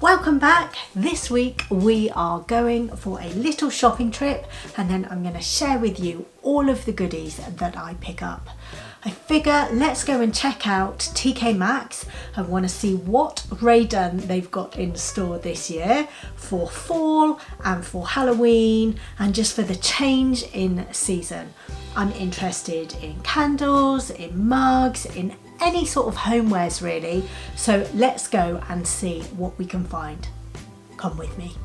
Welcome back. This week we are going for a little shopping trip and then I'm going to share with you all of the goodies that I pick up. I figure let's go and check out TK Maxx. I want to see what Ray-Done they've got in store this year for fall and for Halloween and just for the change in season. I'm interested in candles, in mugs, in any sort of homewares really. So let's go and see what we can find. Come with me.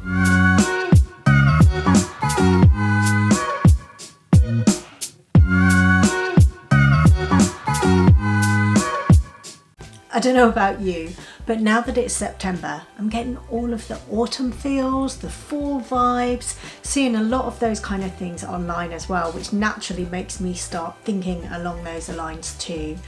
I don't know about you, but now that it's September, I'm getting all of the autumn feels, the fall vibes, seeing a lot of those kind of things online as well, which naturally makes me start thinking along those lines too.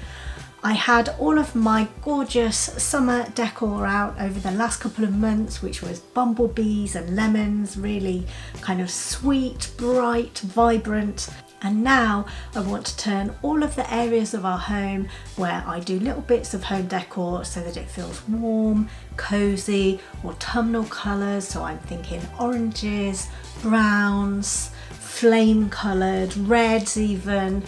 I had all of my gorgeous summer decor out over the last couple of months, which was bumblebees and lemons, really kind of sweet, bright, vibrant. And now I want to turn all of the areas of our home where I do little bits of home decor so that it feels warm, cozy, autumnal colours. So I'm thinking oranges, browns, flame coloured, reds even.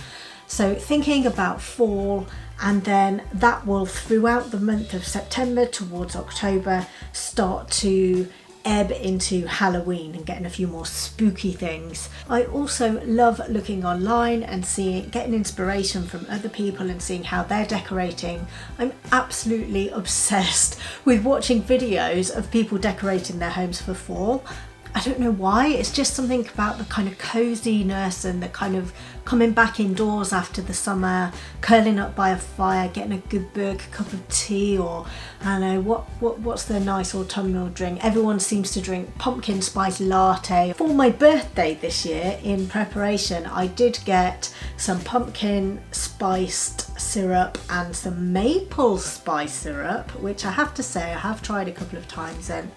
So thinking about fall, and then that will throughout the month of September towards October start to ebb into Halloween and getting a few more spooky things. I also love looking online and getting inspiration from other people and seeing how they're decorating. I'm absolutely obsessed with watching videos of people decorating their homes for fall. I don't know why, it's just something about the kind of coziness and the kind of coming back indoors after the summer, curling up by a fire, getting a good book, a cup of tea, or I don't know, what's the nice autumnal drink? Everyone seems to drink pumpkin spice latte. For my birthday this year, in preparation, I did get some pumpkin spiced syrup and some maple spice syrup, which I have to say I have tried a couple of times and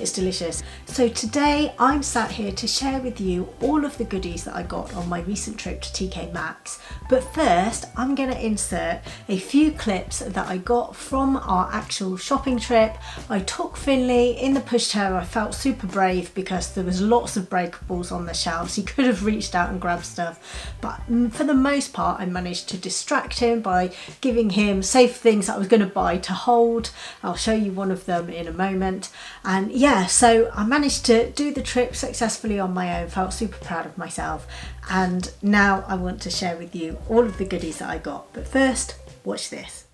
it's delicious. So today I'm sat here to share with you all of the goodies that I got on my recent trip to TK Maxx. But first I'm going to insert a few clips that I got from our actual shopping trip. I took Finley in the pushchair. I felt super brave because there was lots of breakables on the shelves. He could have reached out and grabbed stuff, but for the most part I managed to distract him by giving him safe things that I was going to buy to hold. I'll show you one of them in a moment. And yeah, so I managed to do the trip successfully on my own, felt super proud of myself, and now I want to share with you all of the goodies that I got. But first, watch this.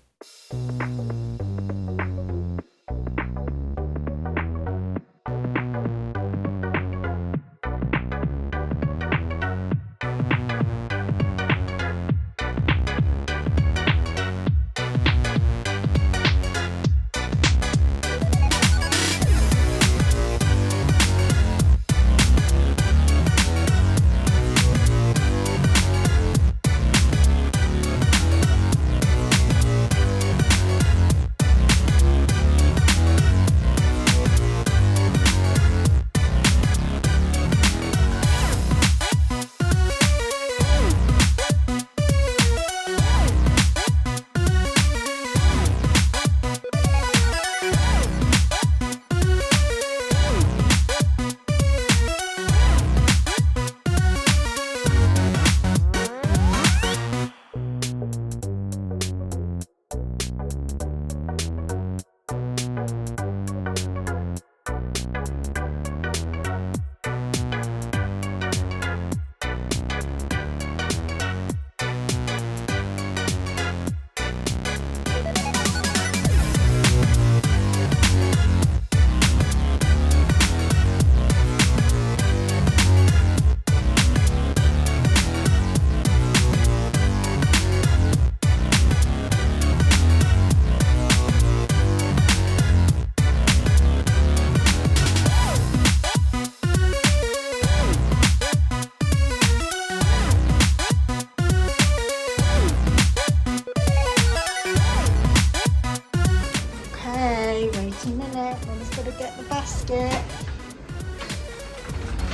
basket.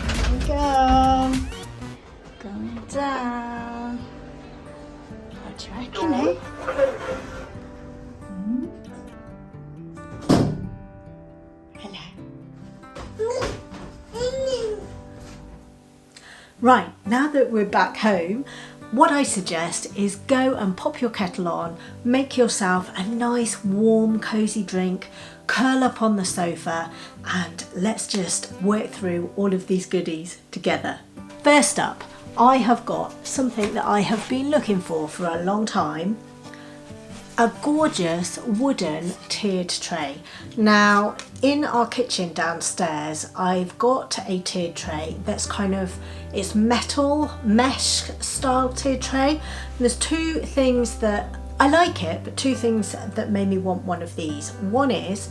There we go. Going down. What do you reckon, eh? Right, now that we're back home, what I suggest is go and pop your kettle on, make yourself a nice warm cozy drink, curl up on the sofa, and let's just work through all of these goodies together. First up, I have got something that I have been looking for a long time. A gorgeous wooden tiered tray. Now in our kitchen downstairs I've got a tiered tray that's it's metal mesh style tiered tray. There's two things that I like it, but two things that made me want one of these. One is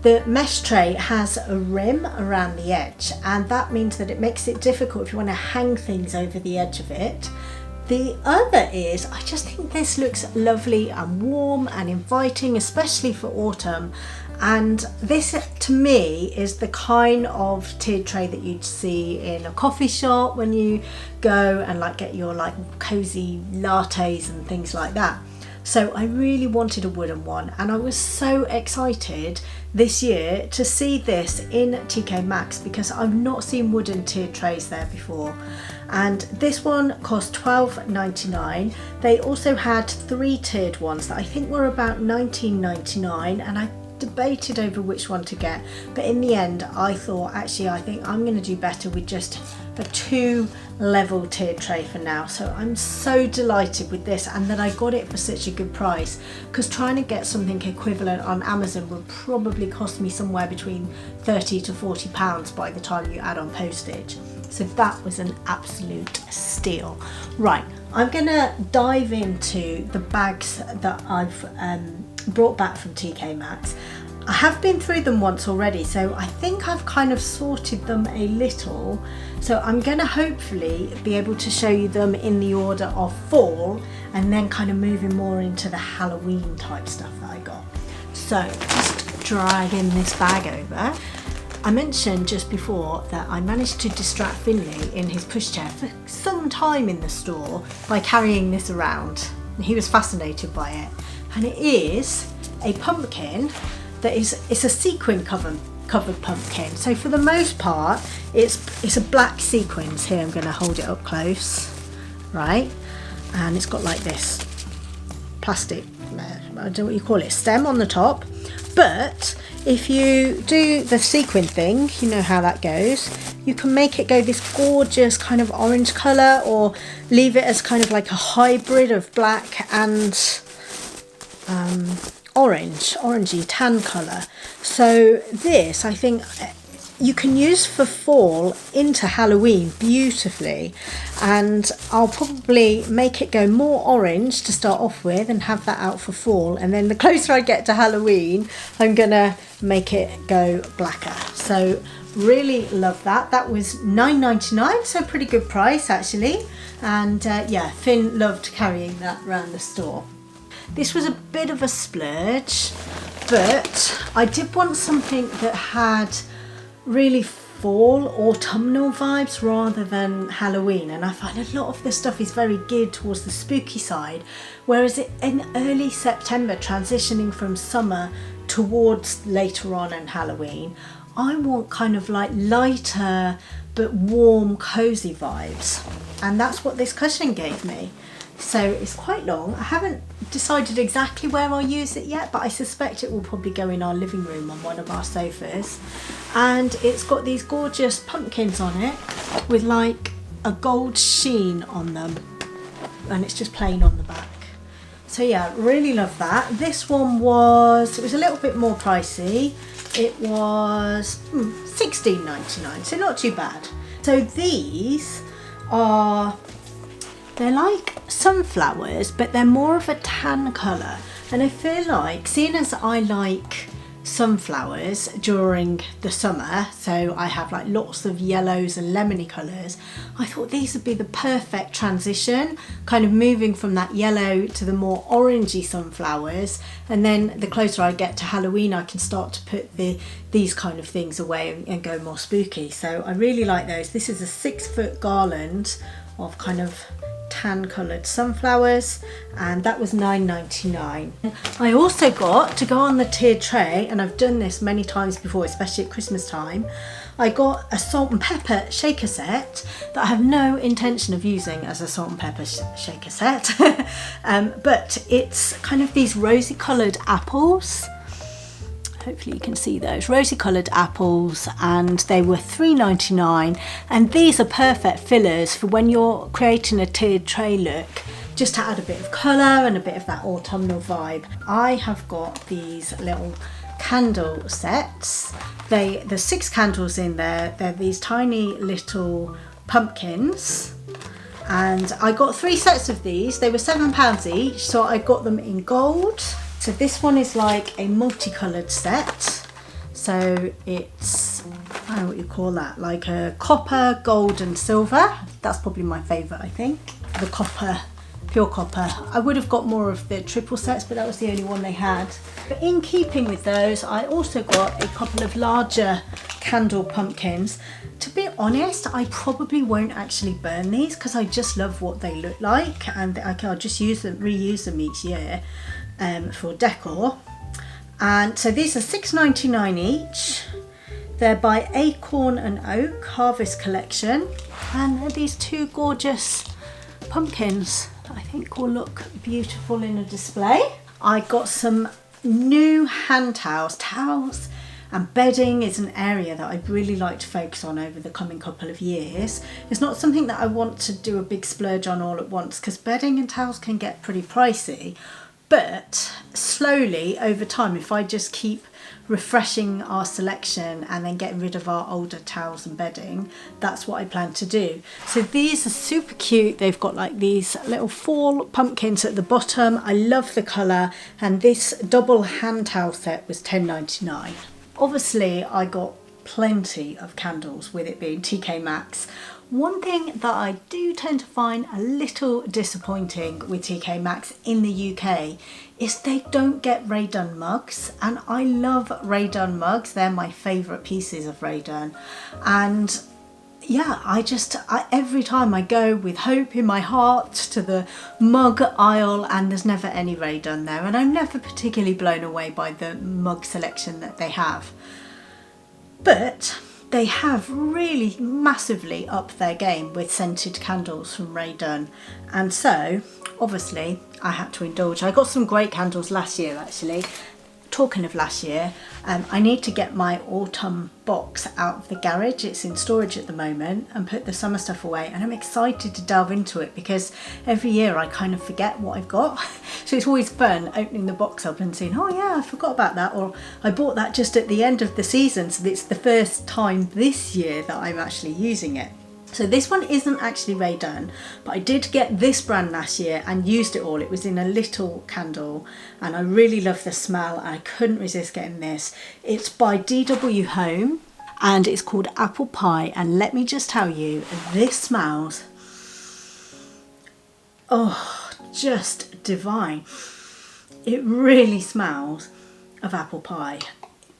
the mesh tray has a rim around the edge, and that means that it makes it difficult if you want to hang things over the edge of it. The other is, I just think this looks lovely and warm and inviting, especially for autumn. And this to me is the kind of tiered tray that you'd see in a coffee shop when you go and get your cozy lattes and things like that. So I really wanted a wooden one, and I was so excited this year to see this in TK Maxx because I've not seen wooden tiered trays there before. And this one cost $12.99. They also had 3 tiered ones that I think were about $19.99, and I debated over which one to get, but in the end I thought actually I think I'm going to do better with just a 2 level tiered tray for now. So I'm so delighted with this, and that I got it for such a good price, because trying to get something equivalent on Amazon would probably cost me somewhere between £30 to £40 by the time you add on postage. So that was an absolute steal. Right, I'm gonna dive into the bags that I've brought back from TK Maxx. I have been through them once already, so I think I've kind of sorted them a little. So I'm gonna hopefully be able to show you them in the order of fall, and then kind of moving more into the Halloween type stuff that I got. So just dragging this bag over. I mentioned just before that I managed to distract Finley in his pushchair for some time in the store by carrying this around. He was fascinated by it, and it is a pumpkin that it's a sequin covered pumpkin. So for the most part it's a black sequins. Here, I'm going to hold it up close, right, and it's got this plastic, I don't know what you call it, stem on the top. But if you do the sequin thing, you know how that goes, you can make it go this gorgeous kind of orange colour, or leave it as kind of like a hybrid of black and orangey tan colour. So this I think you can use for fall into Halloween beautifully, and I'll probably make it go more orange to start off with and have that out for fall, and then the closer I get to Halloween I'm gonna make it go blacker. So really love that. That was $9.99, so pretty good price actually. And yeah, Finn loved carrying that around the store. This was a bit of a splurge, but I did want something that had really fall autumnal vibes rather than Halloween, and I find a lot of the stuff is very geared towards the spooky side, whereas in early September, transitioning from summer towards later on and Halloween, I want kind of lighter but warm cozy vibes, and that's what this cushion gave me. So it's quite long. I haven't decided exactly where I'll use it yet, but I suspect it will probably go in our living room on one of our sofas. And it's got these gorgeous pumpkins on it with a gold sheen on them, and it's just plain on the back. So yeah, really love that. This one was a little bit more pricey. It was $16.99, so not too bad. So these are, they're like sunflowers, but they're more of a tan colour. And I feel like, seeing as I like sunflowers during the summer, so I have lots of yellows and lemony colours, I thought these would be the perfect transition, kind of moving from that yellow to the more orangey sunflowers, and then the closer I get to Halloween I can start to put these kind of things away and go more spooky. So I really like those. This is a 6-foot garland of kind of tan coloured sunflowers, and that was $9.99. I also got, to go on the tiered tray, and I've done this many times before, especially at Christmas time, I got a salt and pepper shaker set that I have no intention of using as a salt and pepper shaker set. But it's kind of these rosy coloured apples. Hopefully you can see those rosy coloured apples, and they were $3.99, and these are perfect fillers for when you're creating a tiered tray look, just to add a bit of colour and a bit of that autumnal vibe. I have got these little candle sets. There's 6 candles in there. They're these tiny little pumpkins, and I got 3 sets of these. They were £7 each, so I got them in gold. So this one is like a multicoloured set. So it's, I don't know what you call that, like a copper, gold and silver. That's probably my favourite, I think. The copper, pure copper. I would have got more of the triple sets, but that was the only one they had. But in keeping with those, I also got a couple of larger candle pumpkins. To be honest, I probably won't actually burn these because I just love what they look like, and I'll just use them, reuse them each year. For decor. And so these are $6.99 each. They're by Acorn and Oak Harvest Collection, and they're these 2 gorgeous pumpkins that I think will look beautiful in a display. I got some new hand towels, and bedding is an area that I'd really like to focus on over the coming couple of years. It's not something that I want to do a big splurge on all at once, because bedding and towels can get pretty pricey. But slowly over time, if I just keep refreshing our selection and then getting rid of our older towels and bedding, that's what I plan to do. So these are super cute. They've got like these little fall pumpkins at the bottom. I love the colour, and this double hand towel set was $10.99. Obviously I got plenty of candles with it being TK Maxx. One thing that I do tend to find a little disappointing with TK Maxx in the UK is they don't get Rae Dunn mugs, and I love Rae Dunn mugs. They're my favourite pieces of Rae Dunn, and yeah, I every time I go with hope in my heart to the mug aisle, and there's never any Rae Dunn there, and I'm never particularly blown away by the mug selection that they have. But they have really massively upped their game with scented candles from Rae Dunn, and so obviously I had to indulge. I got some great candles last year actually. Talking of last year, I need to get my autumn box out of the garage. It's in storage at the moment, and put the summer stuff away, and I'm excited to delve into it because every year I kind of forget what I've got. So it's always fun opening the box up and saying, oh yeah, I forgot about that, or I bought that just at the end of the season, so it's the first time this year that I'm actually using it. So this one isn't actually Rae Dunn, but I did get this brand last year and used it all. It was in a little candle, and I really love the smell, and I couldn't resist getting this. It's by DW Home, and it's called Apple Pie, and let me just tell you, this smells, oh, just divine. It really smells of apple pie.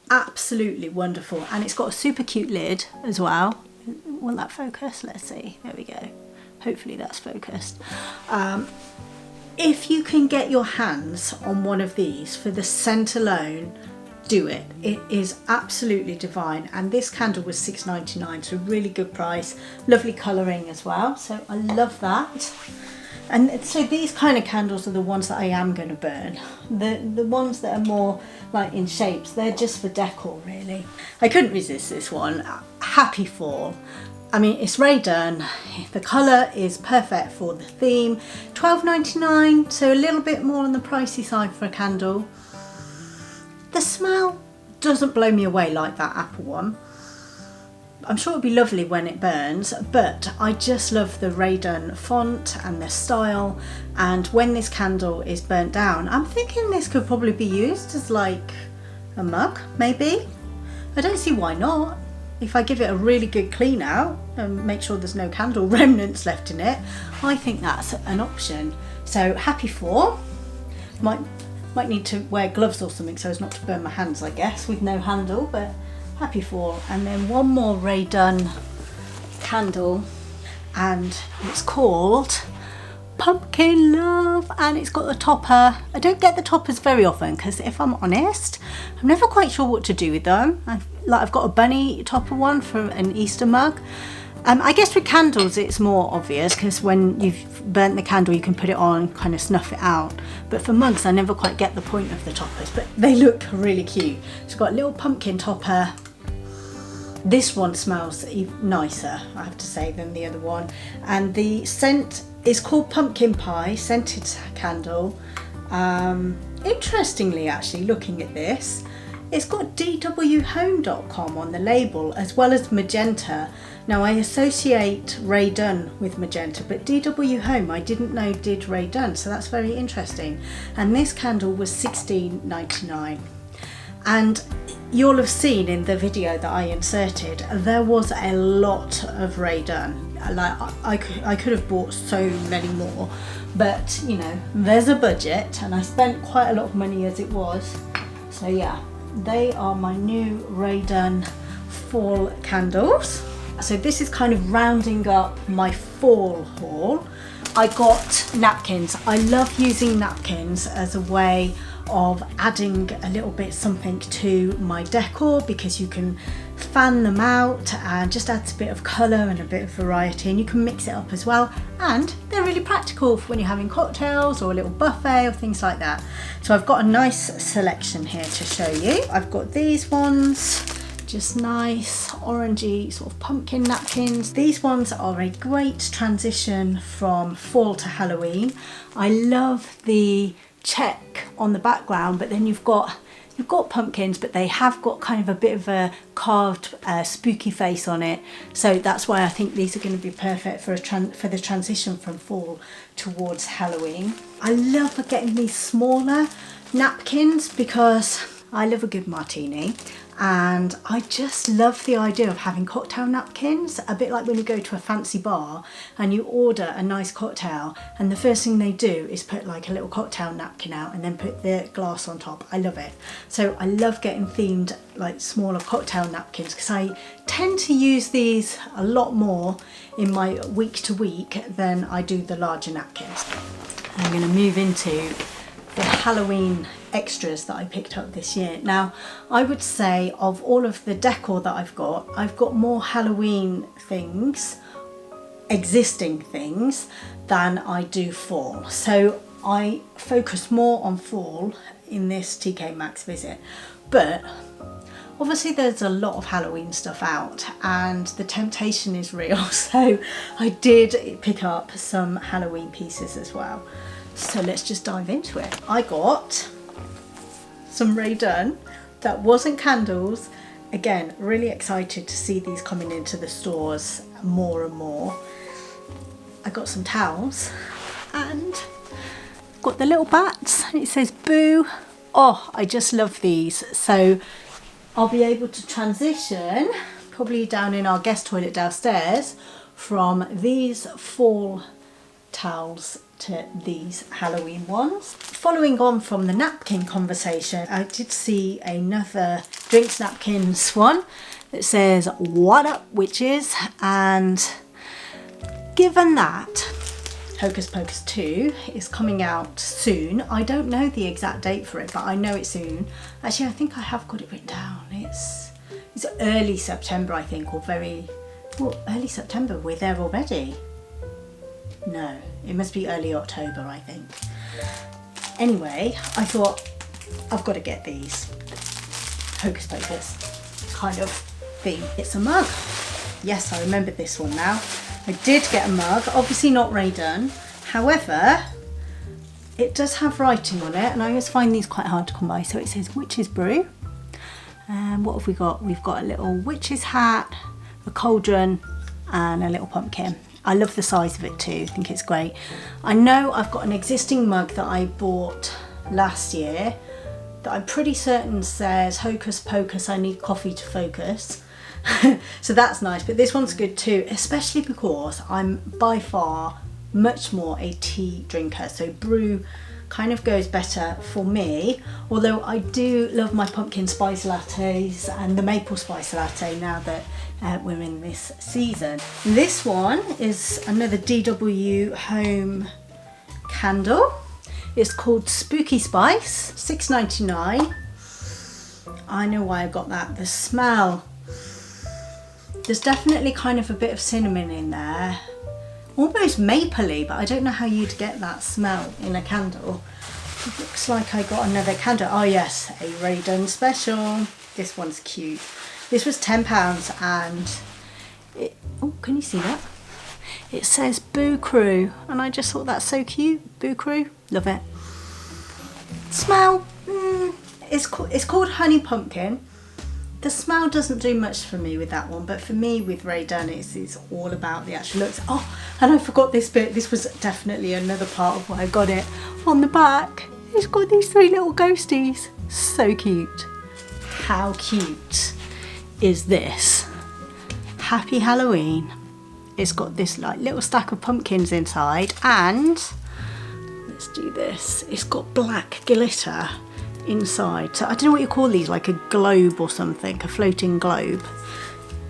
Absolutely wonderful, and it's got a super cute lid as well. Will that focus? Let's see. There we go. Hopefully that's focused. If you can get your hands on one of these for the scent alone, do it. It is absolutely divine, and this candle was $6.99, so really good price. Lovely colouring as well, so I love that. And so these kind of candles are the ones that I am going to burn. The ones that are more like in shapes, they're just for decor really. I couldn't resist this one. Happy Fall. I mean, it's Rae Dunn. The colour is perfect for the theme. $12.99, so a little bit more on the pricey side for a candle. The smell doesn't blow me away like that apple one. I'm sure it'll be lovely when it burns, but I just love the Rae Dunn font and the style, and when this candle is burnt down, I'm thinking this could probably be used as like a mug, maybe. I don't see why not. If I give it a really good clean out and make sure there's no candle remnants left in it, I think that's an option. So happy for. Might need to wear gloves or something so as not to burn my hands, I guess, with no handle, but happy for. And then one more Rae Dunn candle, and it's called pumpkin love, and it's got the topper. I don't get the toppers very often because if I'm honest, I'm never quite sure what to do with them. I've got a bunny topper one from an Easter mug. I guess with candles it's more obvious because when you've burnt the candle you can put it on, kind of snuff it out. But for mugs I never quite get the point of the toppers, but they look really cute. It's got a little pumpkin topper. This one smells even nicer, I have to say, than the other one. And the scent is called Pumpkin Pie Scented Candle. Interestingly, actually, looking at this, it's got dwhome.com on the label as well as magenta. Now I associate Ray Dunn with magenta, but DW Home I didn't know did Ray Dunn, so that's very interesting. And this candle was $16.99. And you'll have seen in the video that I inserted, there was a lot of Ray Dunn. Like I could have bought so many more, but you know, there's a budget and I spent quite a lot of money as it was. So yeah, they are my new Ray Dunn fall candles. So this is kind of rounding up my fall haul. I got napkins. I love using napkins as a way of adding a little bit something to my decor because you can fan them out and just adds a bit of colour and a bit of variety, and you can mix it up as well, and they're really practical for when you're having cocktails or a little buffet or things like that. So I've got a nice selection here to show you. I've got these ones, just nice orangey sort of pumpkin napkins. These ones are a great transition from fall to Halloween. I love the check on the background, but then you've got pumpkins, but they have got kind of a bit of a carved spooky face on it, so that's why I think these are going to be perfect for the transition from fall towards Halloween. I love getting these smaller napkins because I love a good martini, and I just love the idea of having cocktail napkins, a bit like when you go to a fancy bar and you order a nice cocktail and the first thing they do is put like a little cocktail napkin out and then put the glass on top. I love it. So I love getting themed like smaller cocktail napkins because I tend to use these a lot more in my week to week than I do the larger napkins. I'm going to move into the Halloween extras that I picked up this year. Now, I would say of all of the decor that I've got more Halloween things, existing things, than I do fall. So I focus more on fall in this TK Maxx visit. But obviously there's a lot of Halloween stuff out and the temptation is real. So I did pick up some Halloween pieces as well. So let's just dive into it. I got some Ray Dunn. That wasn't candles. Again, really excited to see these coming into the stores more and more. I got some towels and got the little bats. It says boo. Oh, I just love these. So I'll be able to transition, probably down in our guest toilet downstairs, from these fall towels to these Halloween ones. Following on from the napkin conversation, I did see another drinks napkins one that says "What up, witches?" and given that Hocus Pocus 2 is coming out soon, I don't know the exact date for it, but I know it's soon. Actually, I think I have got it written down. It's early September, I think, or early September. We're there already. No, it must be early October, I think. Anyway, I thought I've got to get these Hocus Pocus kind of theme. It's a mug. Yes, I remember this one now. I did get a mug, obviously not Ray Dunn. However, it does have writing on it, and I always find these quite hard to come by. So it says Witch's Brew. And what have we got? We've got a little witch's hat, a cauldron, and a little pumpkin. I love the size of it too, I think it's great. I know I've got an existing mug that I bought last year that I'm pretty certain says Hocus Pocus, I need coffee to focus. So that's nice, but this one's good too, especially because I'm by far much more a tea drinker. So brew kind of goes better for me, although I do love my pumpkin spice lattes and the maple spice latte now that we're in this season. This one is another DW Home candle. It's called Spooky Spice, $6.99. I know why I got that. The smell. There's definitely kind of a bit of cinnamon in there. Almost mapley, but I don't know how you'd get that smell in a candle. It looks like I got another candle. Oh yes, a Ray Dunn special. This one's cute. This was £10 and it, oh, can you see that? It says Boo Crew and I just thought that's so cute. Boo Crew, love it. Smell, it's called Honey Pumpkin. The smell doesn't do much for me with that one, but for me with Ray Dunn it's all about the actual looks. Oh, and I forgot this bit. This was definitely another part of why I got it. On the back, it's got these 3 little ghosties. So cute. How cute is this? Happy Halloween. It's got this like little stack of pumpkins inside and let's do this. It's got black glitter inside. So I don't know what you call these, like a globe or something, a floating globe.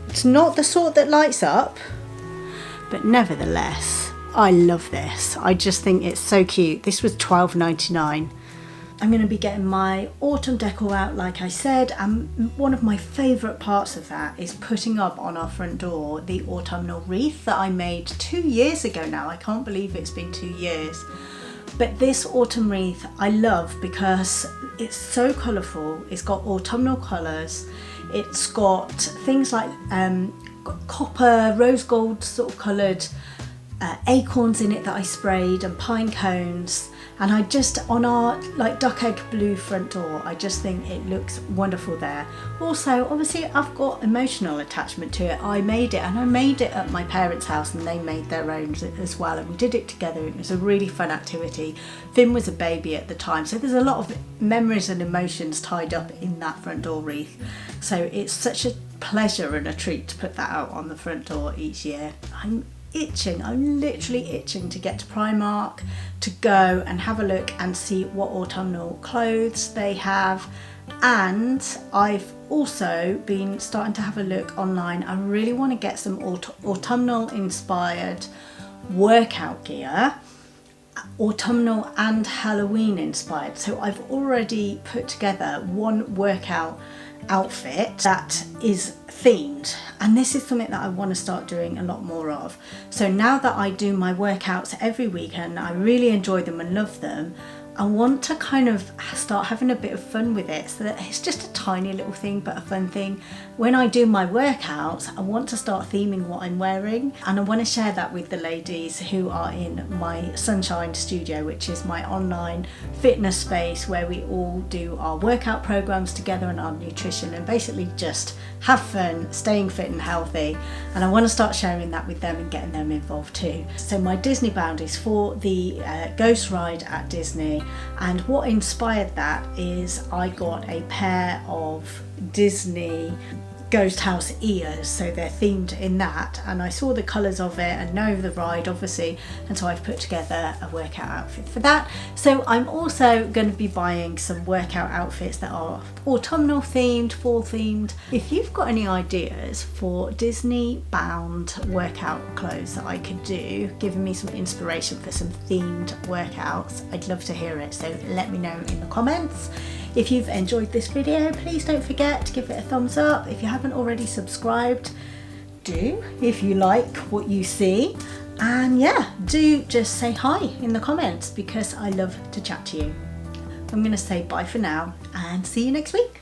It's not the sort that lights up, but nevertheless, I love this. I just think it's so cute. This was $12.99. I'm going to be getting my autumn decor out, like I said, and one of my favourite parts of that is putting up on our front door the autumnal wreath that I made 2 years ago now. I can't believe it's been 2 years. But this autumn wreath I love because it's so colourful. It's got autumnal colours. It's got things like copper, rose gold sort of coloured acorns in it that I sprayed and pine cones. And I just, on our like duck egg blue front door, I just think it looks wonderful there. Also, obviously I've got emotional attachment to it. I made it and I made it at my parents' house and they made their own as well. And we did it together. It was a really fun activity. Finn was a baby at the time. So there's a lot of memories and emotions tied up in that front door wreath. So it's such a pleasure and a treat to put that out on the front door each year. I'm literally itching to get to Primark to go and have a look and see what autumnal clothes they have. And I've also been starting to have a look online. I really want to get some autumnal inspired workout gear, autumnal and Halloween inspired. So I've already put together one workout outfit that is themed, and this is something that I want to start doing a lot more of. So now that I do my workouts every weekend, I really enjoy them and love them. I want to kind of start having a bit of fun with it, so that it's just a tiny little thing but a fun thing. When I do my workouts, I want to start theming what I'm wearing, and I want to share that with the ladies who are in my Sunshine Studio, which is my online fitness space where we all do our workout programs together and our nutrition and basically just have fun, staying fit and healthy. And I want to start sharing that with them and getting them involved too. So my Disney bound is for the ghost ride at Disney. And what inspired that is I got a pair of Disney ghost house ears, so they're themed in that, and I saw the colours of it and know the ride obviously, and so I've put together a workout outfit for that. So I'm also going to be buying some workout outfits that are autumnal themed, fall themed. If you've got any ideas for Disney bound workout clothes that I could do, giving me some inspiration for some themed workouts, I'd love to hear it, so let me know in the comments. If you've enjoyed this video, please don't forget to give it a thumbs up. If you haven't already subscribed, do, if you like what you see. And yeah, do just say hi in the comments because I love to chat to you. I'm going to say bye for now and see you next week.